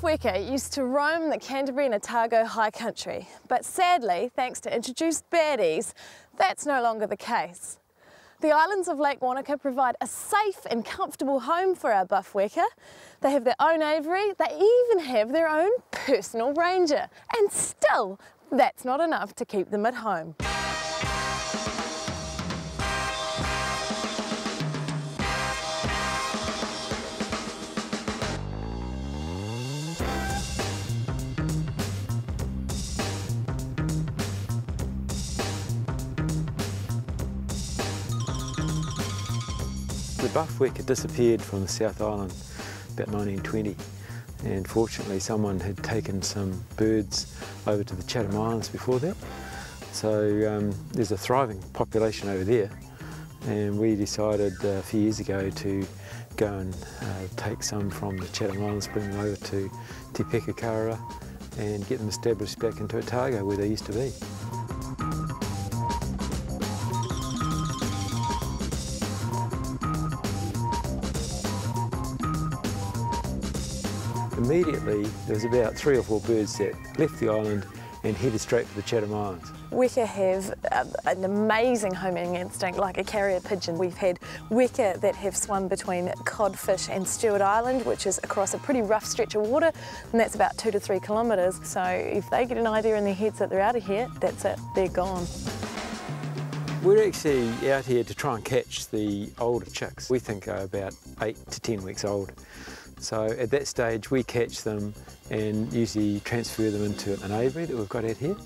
buff weka used to roam the Canterbury and Otago high country, but sadly, thanks to introduced baddies, that's no longer the case. The islands of Lake Wānaka provide a safe and comfortable home for our buff weka. They have their own aviary, they even have their own personal ranger. And still, that's not enough to keep them at home. The buff weka disappeared from the South Island about 1920, and fortunately someone had taken some birds over to the Chatham Islands before that. So there's a thriving population over there, and we decided a few years ago to go and take some from the Chatham Islands, bring them over to Te Pekakara and get them established back into Otago where they used to be. Immediately, there was about 3 or 4 birds that left the island and headed straight for the Chatham Islands. Weka have an amazing homing instinct, like a carrier pigeon. We've had weka that have swum between Codfish and Stewart Island, which is across a pretty rough stretch of water, and that's about 2 to 3 kilometres. So if they get an idea in their heads that they're out of here, that's it, they're gone. We're actually out here to try and catch the older chicks. We think are about 8 to 10 weeks old. So at that stage we catch them and usually transfer them into an aviary that we've got out here,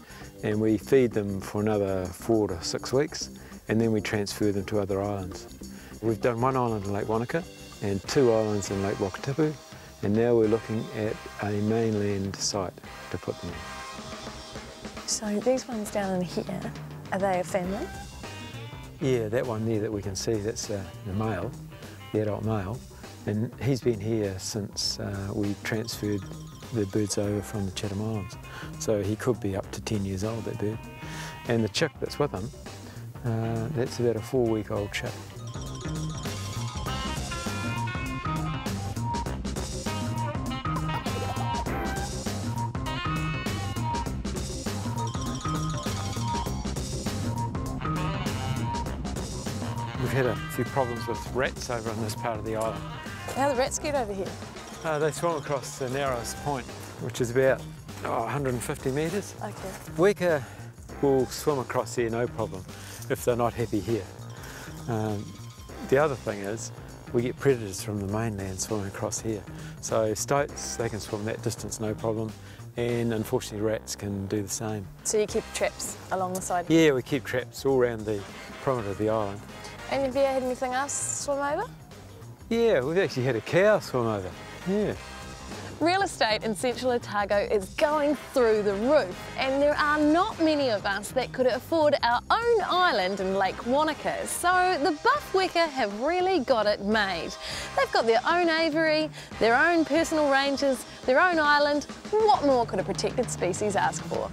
and we feed them for another 4 to 6 weeks, and then we transfer them to other islands. We've done 1 island in Lake Wānaka and 2 islands in Lake Wānaka, and now we're looking at a mainland site to put them in. So these ones down in here, are they a family? Yeah, that one there that we can see, that's the male, the adult male. And he's been here since we transferred the birds over from the Chatham Islands. So he could be up to 10 years old, that bird. And the chick that's with him, that's about a 4-week-old chick. We've had a few problems with rats over on this part of the island. How do the rats get over here? They swim across the narrowest point, which is about 150 metres. Okay. Weka will swim across there no problem if they're not happy here. The other thing is we get predators from the mainland swimming across here. So stoats, they can swim that distance no problem, and unfortunately rats can do the same. So you keep traps along the side? Yeah, we keep traps all around the perimeter of the island. And have you had anything else swim over? Yeah, we've actually had a cow swim over, yeah. Real estate in central Otago is going through the roof, and there are not many of us that could afford our own island in Lake Wānaka, so the buff weka have really got it made. They've got their own aviary, their own personal ranges, their own island. What more could a protected species ask for?